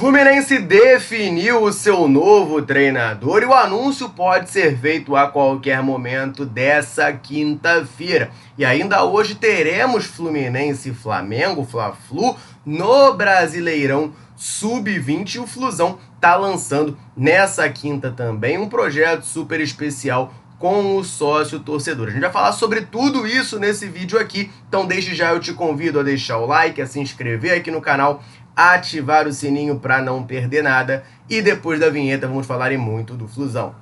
Fluminense definiu o seu novo treinador e o anúncio pode ser feito a qualquer momento dessa quinta-feira. E ainda hoje teremos Fluminense e Flamengo, Fla-Flu, no Brasileirão Sub-20 e o Flusão está lançando nessa quinta também um projeto super especial com o sócio torcedor. A gente vai falar sobre tudo isso nesse vídeo aqui, então desde já eu te convido a deixar o like, a se inscrever aqui no canal, ativar o sininho para não perder nada e depois da vinheta vamos falar muito do Flusão.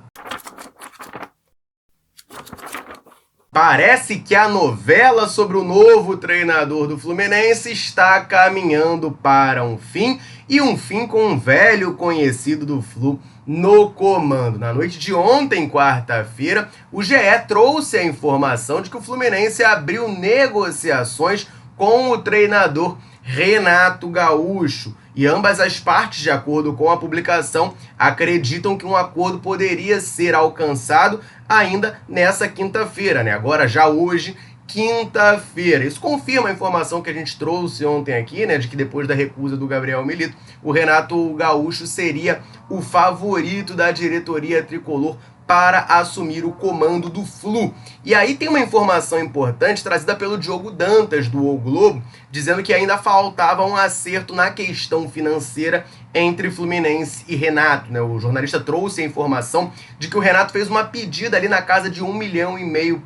Parece que a novela sobre o novo treinador do Fluminense está caminhando para um fim, e um fim com um velho conhecido do Flu no comando. Na noite de ontem, quarta-feira, o GE trouxe a informação de que o Fluminense abriu negociações com o treinador Renato Gaúcho. E ambas as partes, de acordo com a publicação, acreditam que um acordo poderia ser alcançado ainda nessa quinta-feira, né? Agora, já hoje, quinta-feira. Isso confirma a informação que a gente trouxe ontem aqui, né? De que depois da recusa do Gabriel Milito, o Renato Gaúcho seria o favorito da diretoria tricolor para assumir o comando do Flu. E aí tem uma informação importante trazida pelo Diogo Dantas, do O Globo, dizendo que ainda faltava um acerto na questão financeira entre Fluminense e Renato, né? O jornalista trouxe a informação de que o Renato fez uma pedida ali na casa de 1,5 milhão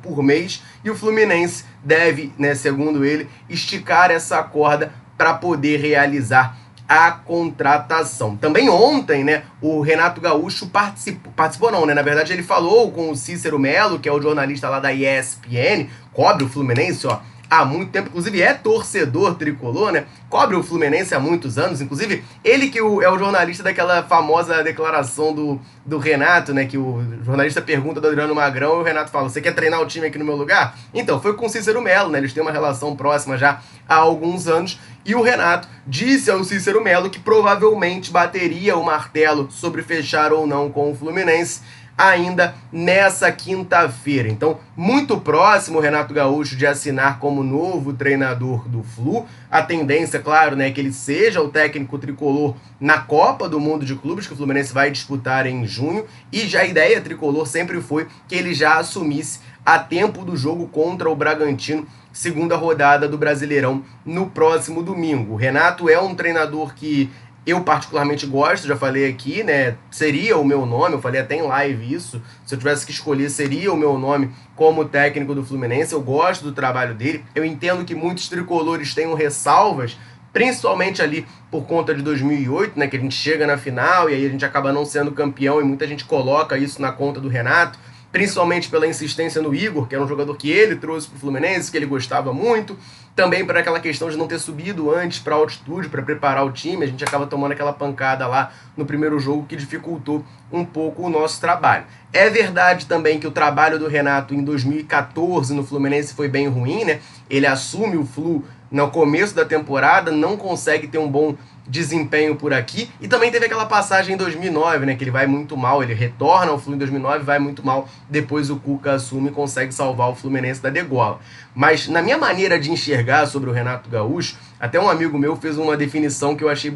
por mês e o Fluminense deve, né, segundo ele, esticar essa corda para poder realizar a contratação. Também ontem, né, o Renato Gaúcho participou não, né, na verdade ele falou com o Cícero Melo, que é o jornalista lá da ESPN, cobre o Fluminense, ó, há muito tempo, inclusive é torcedor tricolor, né, cobre o Fluminense há muitos anos, inclusive ele que é o jornalista daquela famosa declaração do Renato, né, que o jornalista pergunta do Adriano Magrão e o Renato fala, você quer treinar o time aqui no meu lugar? Então, foi com o Cícero Melo, né, eles têm uma relação próxima já há alguns anos, e o Renato disse ao Cícero Melo que provavelmente bateria o martelo sobre fechar ou não com o Fluminense ainda nessa quinta-feira. Então, muito próximo o Renato Gaúcho de assinar como novo treinador do Flu. A tendência, claro, né, é que ele seja o técnico tricolor na Copa do Mundo de Clubes, que o Fluminense vai disputar em junho, e já a ideia tricolor sempre foi que ele já assumisse a tempo do jogo contra o Bragantino, segunda rodada do Brasileirão, no próximo domingo. O Renato é um treinador que eu particularmente gosto, já falei aqui, né? Seria o meu nome, eu falei até em live isso. Se eu tivesse que escolher, seria o meu nome como técnico do Fluminense. Eu gosto do trabalho dele. Eu entendo que muitos tricolores tenham ressalvas, principalmente ali por conta de 2008, né? Que a gente chega na final e aí a gente acaba não sendo campeão e muita gente coloca isso na conta do Renato, principalmente pela insistência no Igor, que era um jogador que ele trouxe para o Fluminense, que ele gostava muito, também por aquela questão de não ter subido antes para a altitude, para preparar o time, a gente acaba tomando aquela pancada lá no primeiro jogo que dificultou um pouco o nosso trabalho. É verdade também que o trabalho do Renato em 2014 no Fluminense foi bem ruim, né? Ele assume o Flu no começo da temporada, não consegue ter um bom desempenho por aqui, e também teve aquela passagem em 2009, né, que ele vai muito mal, ele retorna ao Flu em 2009, vai muito mal, depois o Cuca assume e consegue salvar o Fluminense da degola. Mas na minha maneira de enxergar sobre o Renato Gaúcho, até um amigo meu fez uma definição que eu achei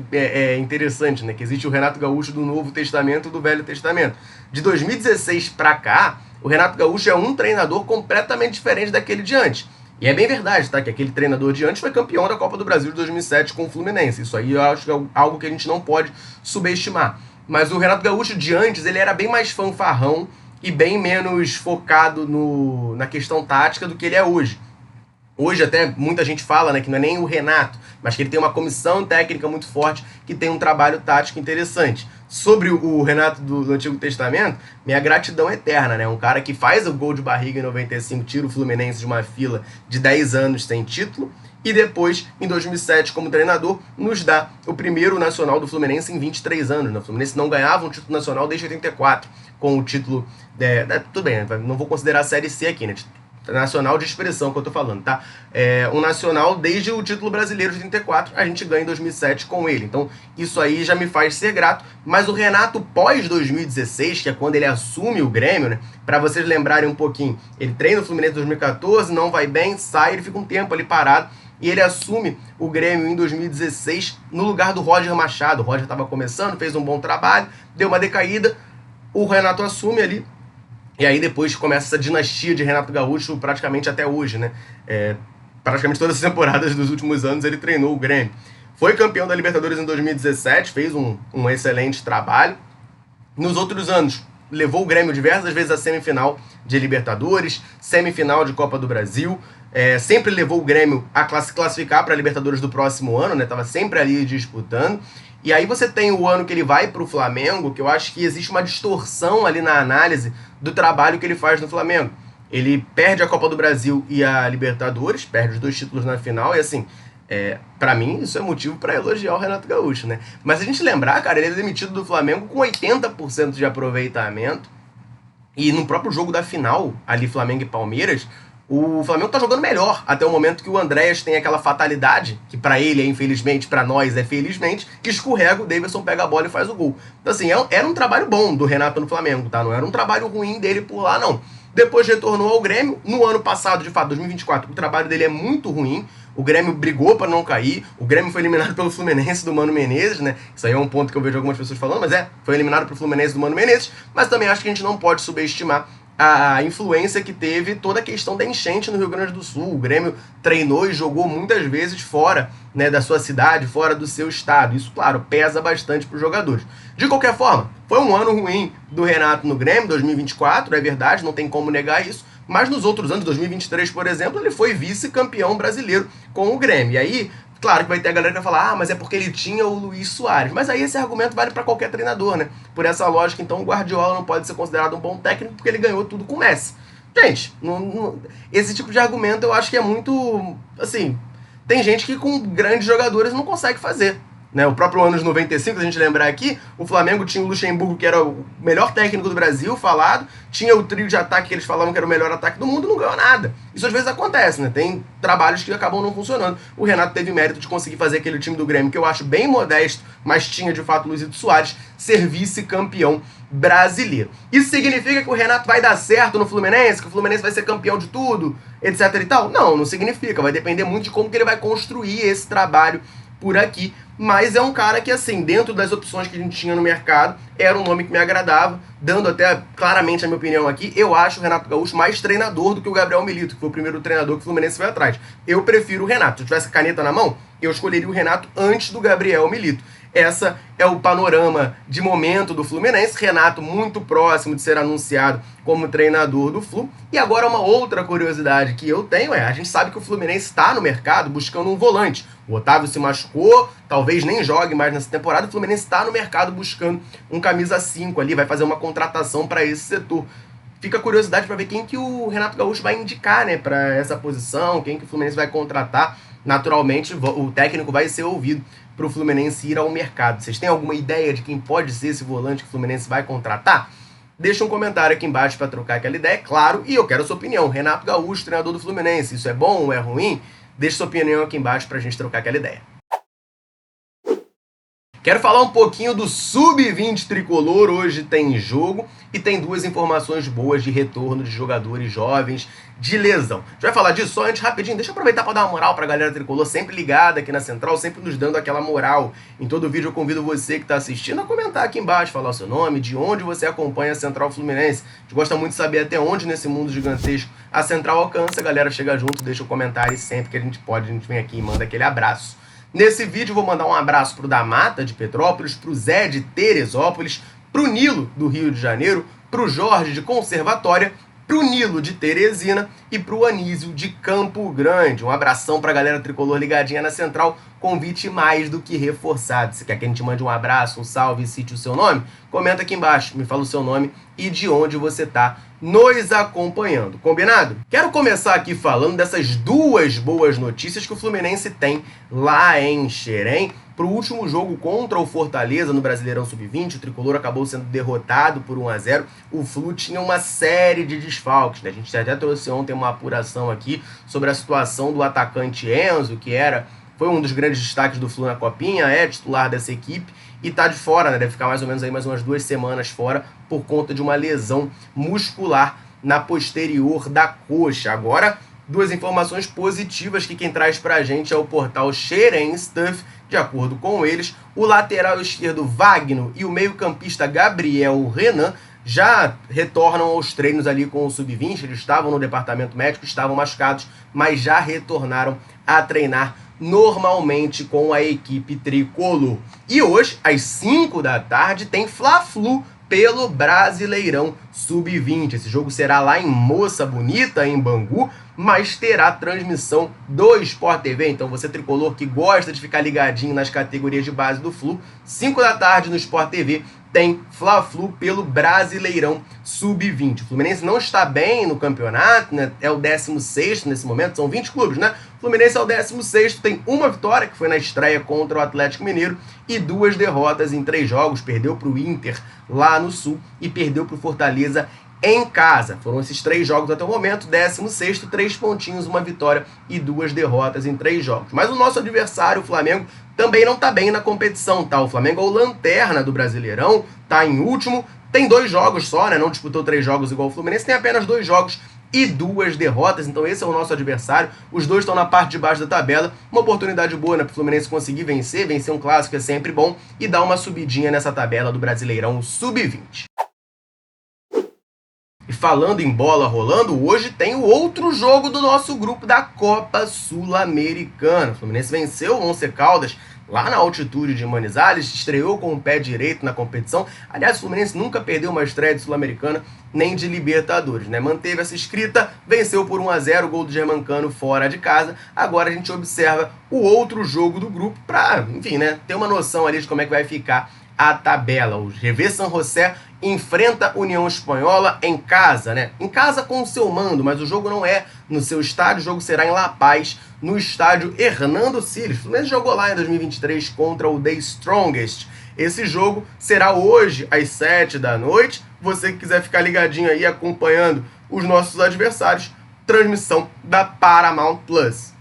interessante, né, que existe o Renato Gaúcho do Novo Testamento e do Velho Testamento. De 2016 para cá, o Renato Gaúcho é um treinador completamente diferente daquele de antes. E é bem verdade, tá? Que aquele treinador de antes foi campeão da Copa do Brasil de 2007 com o Fluminense. Isso aí eu acho que é algo que a gente não pode subestimar. Mas o Renato Gaúcho de antes, ele era bem mais fanfarrão e bem menos focado na questão tática do que ele é hoje. Hoje até muita gente fala, né, que não é nem o Renato, mas que ele tem uma comissão técnica muito forte que tem um trabalho tático interessante. Sobre o Renato do Antigo Testamento, minha gratidão eterna, né? Um cara que faz o gol de barriga em 95, tira o Fluminense de uma fila de 10 anos sem título, e depois, em 2007, como treinador, nos dá o primeiro nacional do Fluminense em 23 anos. Né? O Fluminense não ganhava um título nacional desde 84, com o título... tudo bem, não vou considerar a Série C aqui, né? Nacional de expressão que eu tô falando, tá? Um nacional desde o título brasileiro de 34, a gente ganha em 2007 com ele. Então, isso aí já me faz ser grato. Mas o Renato pós 2016, que é quando ele assume o Grêmio, né? Pra vocês lembrarem um pouquinho, ele treina o Fluminense em 2014, não vai bem, sai, ele fica um tempo ali parado. e ele assume o Grêmio em 2016 no lugar do Roger Machado. O Roger estava começando, fez um bom trabalho, deu uma decaída, o Renato assume ali, e aí depois começa essa dinastia de Renato Gaúcho praticamente até hoje, né? Praticamente todas as temporadas dos últimos anos ele treinou o Grêmio. Foi campeão da Libertadores em 2017, fez um excelente trabalho. Nos outros anos, levou o Grêmio diversas vezes à semifinal de Libertadores, semifinal de Copa do Brasil, sempre levou o Grêmio a classificar para a Libertadores do próximo ano, né? Tava sempre ali disputando. E aí você tem o ano que ele vai para o Flamengo, que eu acho que existe uma distorção ali na análise do trabalho que ele faz no Flamengo. Ele perde a Copa do Brasil e a Libertadores, perde os 2 títulos na final, e assim, pra mim isso é motivo para elogiar o Renato Gaúcho, né? Mas se a gente lembrar, cara, ele é demitido do Flamengo com 80% de aproveitamento, e no próprio jogo da final, ali Flamengo e Palmeiras, o Flamengo tá jogando melhor até o momento que o Andréas tem aquela fatalidade, que pra ele é infelizmente, pra nós é felizmente, que escorrega, o Davidson pega a bola e faz o gol. Então assim, era um trabalho bom do Renato no Flamengo, tá? Não era um trabalho ruim dele por lá, não. Depois retornou ao Grêmio, no ano passado, de fato, 2024, o trabalho dele é muito ruim, o Grêmio brigou para não cair, o Grêmio foi eliminado pelo Fluminense do Mano Menezes, né? Isso aí é um ponto que eu vejo algumas pessoas falando, mas foi eliminado pelo Fluminense do Mano Menezes, mas também acho que a gente não pode subestimar a influência que teve toda a questão da enchente no Rio Grande do Sul. O Grêmio treinou e jogou muitas vezes fora, né, da sua cidade, fora do seu estado. Isso, claro, pesa bastante para os jogadores. De qualquer forma, foi um ano ruim do Renato no Grêmio, 2024, é verdade, não tem como negar isso. Mas nos outros anos, 2023, por exemplo, ele foi vice-campeão brasileiro com o Grêmio. E aí, claro que vai ter a galera que vai falar, mas é porque ele tinha o Luís Soares. Mas aí esse argumento vale para qualquer treinador, né? Por essa lógica, então, o Guardiola não pode ser considerado um bom técnico porque ele ganhou tudo com o Messi. Gente, esse tipo de argumento eu acho que é muito, assim, tem gente que com grandes jogadores não consegue fazer. Né, o próprio ano de 95, se a gente lembrar aqui, o Flamengo tinha o Luxemburgo, que era o melhor técnico do Brasil, falado, tinha o trio de ataque que eles falavam que era o melhor ataque do mundo, não ganhou nada. Isso às vezes acontece, né? Tem trabalhos que acabam não funcionando. O Renato teve mérito de conseguir fazer aquele time do Grêmio, que eu acho bem modesto, mas tinha de fato o Luizito Soares, ser vice-campeão brasileiro. Isso significa que o Renato vai dar certo no Fluminense, que o Fluminense vai ser campeão de tudo, etc e tal? Não, não significa. Vai depender muito de como que ele vai construir esse trabalho por aqui, mas é um cara que, assim, dentro das opções que a gente tinha no mercado, era um nome que me agradava, dando até claramente a minha opinião aqui. Eu acho o Renato Gaúcho mais treinador do que o Gabriel Milito, que foi o primeiro treinador que o Fluminense foi atrás. Eu prefiro o Renato. Se eu tivesse a caneta na mão, eu escolheria o Renato antes do Gabriel Milito. Essa é o panorama de momento do Fluminense. Renato muito próximo de ser anunciado como treinador do Flu. E agora uma outra curiosidade que eu tenho a gente sabe que o Fluminense está no mercado buscando um volante. O Otávio se machucou, talvez nem jogue mais nessa temporada. O Fluminense está no mercado buscando um camisa 5 ali, vai fazer uma contratação para esse setor. Fica a curiosidade para ver quem que o Renato Gaúcho vai indicar, né, para essa posição, quem que o Fluminense vai contratar. Naturalmente, o técnico vai ser ouvido para o Fluminense ir ao mercado. Vocês têm alguma ideia de quem pode ser esse volante que o Fluminense vai contratar? Deixa um comentário aqui embaixo para trocar aquela ideia, claro, e eu quero a sua opinião. Renato Gaúcho, treinador do Fluminense, isso é bom ou é ruim? Deixa sua opinião aqui embaixo para a gente trocar aquela ideia. Quero falar um pouquinho do Sub-20 tricolor. Hoje tem jogo e tem 2 informações boas de retorno de jogadores jovens de lesão. A gente vai falar disso só antes rapidinho. Deixa eu aproveitar para dar uma moral para a galera tricolor, sempre ligada aqui na Central, sempre nos dando aquela moral. Em todo vídeo eu convido você que está assistindo a comentar aqui embaixo, falar o seu nome, de onde você acompanha a Central Fluminense. A gente gosta muito de saber até onde nesse mundo gigantesco a Central alcança. A galera chega junto, deixa o comentário e sempre que a gente pode, a gente vem aqui e manda aquele abraço. Nesse vídeo vou mandar um abraço pro da Mata de Petrópolis, pro Zé de Teresópolis, pro Nilo do Rio de Janeiro, pro Jorge de Conservatória, pro Nilo de Teresina e pro Anísio de Campo Grande. Um abração pra galera tricolor ligadinha na Central, convite mais do que reforçado. Se quer que a gente mande um abraço, um salve e cite o seu nome, comenta aqui embaixo, me fala o seu nome e de onde você tá nos acompanhando, combinado? Quero começar aqui falando dessas 2 boas notícias que o Fluminense tem lá em Xerém. Para o último jogo contra o Fortaleza no Brasileirão Sub-20, o tricolor acabou sendo derrotado por 1-0. O Flu tinha uma série de desfalques, né? A gente até trouxe ontem uma apuração aqui sobre a situação do atacante Enzo, que foi um dos grandes destaques do Flu na Copinha, é titular dessa equipe e tá de fora, né? Deve ficar mais ou menos aí mais umas 2 semanas fora por conta de uma lesão muscular na posterior da coxa. Agora, duas informações positivas que quem traz pra gente é o portal Xeren Stuff. De acordo com eles, o lateral esquerdo Wagner e o meio-campista Gabriel Renan já retornam aos treinos ali com o Sub-20. Eles estavam no departamento médico, estavam machucados, mas já retornaram a treinar normalmente com a equipe tricolor. E hoje, às 5 da tarde, tem Fla-Flu pelo Brasileirão Sub-20. Esse jogo será lá em Moça Bonita, em Bangu, mas terá transmissão do Sport TV. Então você tricolor que gosta de ficar ligadinho nas categorias de base do Flu, 5 da tarde no Sport TV tem Fla-Flu pelo Brasileirão Sub-20. O Fluminense não está bem no campeonato, né? É o 16º nesse momento, são 20 clubes, né? O Fluminense é o 16º, tem uma vitória, que foi na estreia contra o Atlético Mineiro, e 2 derrotas em 3 jogos. Perdeu para o Inter lá no Sul e perdeu para o Fortaleza em casa. Foram esses 3 jogos até o momento, 16º, 3 pontinhos, uma vitória e 2 derrotas em 3 jogos. Mas o nosso adversário, o Flamengo, também não tá bem na competição, tá? O Flamengo é o lanterna do Brasileirão, tá em último, tem 2 jogos só, né? Não disputou 3 jogos igual o Fluminense, tem apenas 2 jogos e 2 derrotas, então esse é o nosso adversário. Os dois estão na parte de baixo da tabela, uma oportunidade boa, né, para o Fluminense conseguir vencer um clássico é sempre bom, e dar uma subidinha nessa tabela do Brasileirão Sub-20. E falando em bola rolando, hoje tem o outro jogo do nosso grupo da Copa Sul-Americana. O Fluminense venceu o Once Caldas lá na altitude de Manizales, estreou com o pé direito na competição. Aliás, o Fluminense nunca perdeu uma estreia de Sul-Americana nem de Libertadores, né? Manteve essa escrita, venceu por 1-0 o gol do Germancano fora de casa. Agora a gente observa o outro jogo do grupo para, enfim, né, ter uma noção ali de como é que vai ficar a tabela. O GV San José enfrenta a União Espanhola em casa, né? Em casa com o seu mando, mas o jogo não é no seu estádio, o jogo será em La Paz, no estádio Hernando Siles. O Fluminense jogou lá em 2023 contra o The Strongest. Esse jogo será hoje às 7 da noite. Você que quiser ficar ligadinho aí acompanhando os nossos adversários, transmissão da Paramount Plus.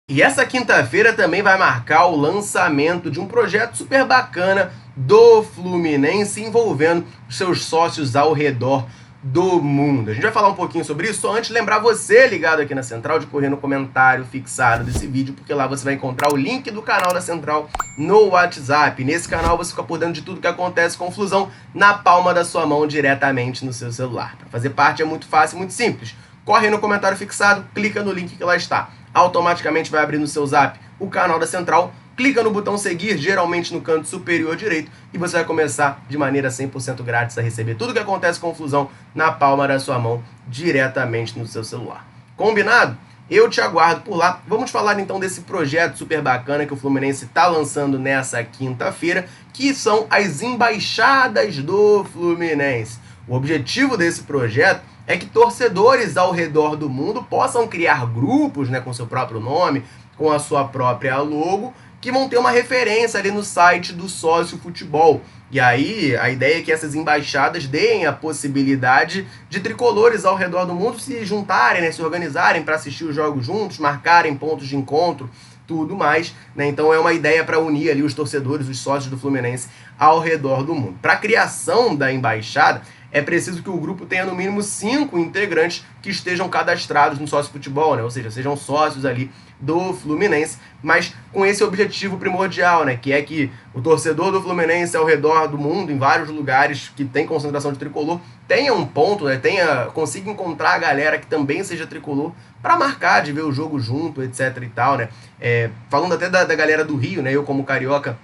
E essa quinta-feira também vai marcar o lançamento de um projeto super bacana do Fluminense envolvendo os seus sócios ao redor do mundo. A gente vai falar um pouquinho sobre isso, só antes lembrar você ligado aqui na Central de correr no comentário fixado desse vídeo, porque lá você vai encontrar o link do canal da Central no WhatsApp. Nesse canal você fica por dentro de tudo que acontece com o Flusão na palma da sua mão, diretamente no seu celular. Para fazer parte é muito fácil e muito simples. Corre no comentário fixado, clica no link que lá está. Automaticamente vai abrir no seu zap o canal da Central, clica no botão seguir, geralmente no canto superior direito, e você vai começar de maneira 100% grátis a receber tudo que acontece com o Flusão na palma da sua mão, diretamente no seu celular. Combinado? Eu te aguardo por lá. Vamos falar então desse projeto super bacana que o Fluminense está lançando nessa quinta-feira, que são as embaixadas do Fluminense. O objetivo desse projeto é que torcedores ao redor do mundo possam criar grupos, né, com seu próprio nome, com a sua própria logo, que vão ter uma referência ali no site do Sócio Futebol. E aí a ideia é que essas embaixadas deem a possibilidade de tricolores ao redor do mundo se juntarem, né, se organizarem para assistir os jogos juntos, marcarem pontos de encontro, tudo mais, né? Então é uma ideia para unir ali os torcedores, os sócios do Fluminense ao redor do mundo. Para a criação da embaixada, é preciso que o grupo tenha no mínimo 5 integrantes que estejam cadastrados no Sócio Futebol, né? Ou seja, sejam sócios ali do Fluminense, mas com esse objetivo primordial, né? Que é que o torcedor do Fluminense ao redor do mundo, em vários lugares que tem concentração de tricolor, tenha um ponto, né? Consiga encontrar a galera que também seja tricolor para marcar, de ver o jogo junto, etc e tal, né? Falando até da galera do Rio, né? Eu como carioca,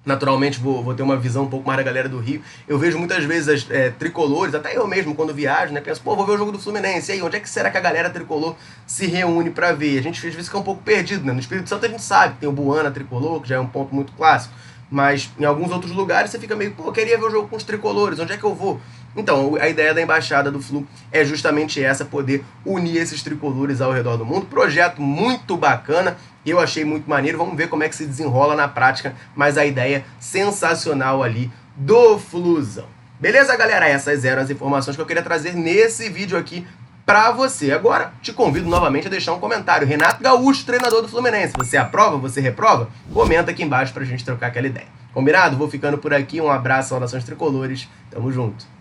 naturalmente vou ter uma visão um pouco mais da galera do Rio. Eu vejo muitas vezes tricolores, até eu mesmo quando viajo, né, penso, vou ver o jogo do Fluminense, e aí, onde é que será que a galera tricolor se reúne para ver? A gente às vezes fica um pouco perdido, né? No Espírito Santo a gente sabe, tem o Buana tricolor, que já é um ponto muito clássico, mas em alguns outros lugares você fica meio, queria ver o jogo com os tricolores, onde é que eu vou? Então, a ideia da Embaixada do Flu é justamente essa, poder unir esses tricolores ao redor do mundo. Projeto muito bacana, eu achei muito maneiro, vamos ver como é que se desenrola na prática, mas a ideia sensacional ali do Flusão. Beleza, galera? Essas eram as informações que eu queria trazer nesse vídeo aqui pra você. Agora, te convido novamente a deixar um comentário. Renato Gaúcho, treinador do Fluminense. Você aprova? Você reprova? Comenta aqui embaixo pra gente trocar aquela ideia. Combinado? Vou ficando por aqui. Um abraço, saudações tricolores. Tamo junto.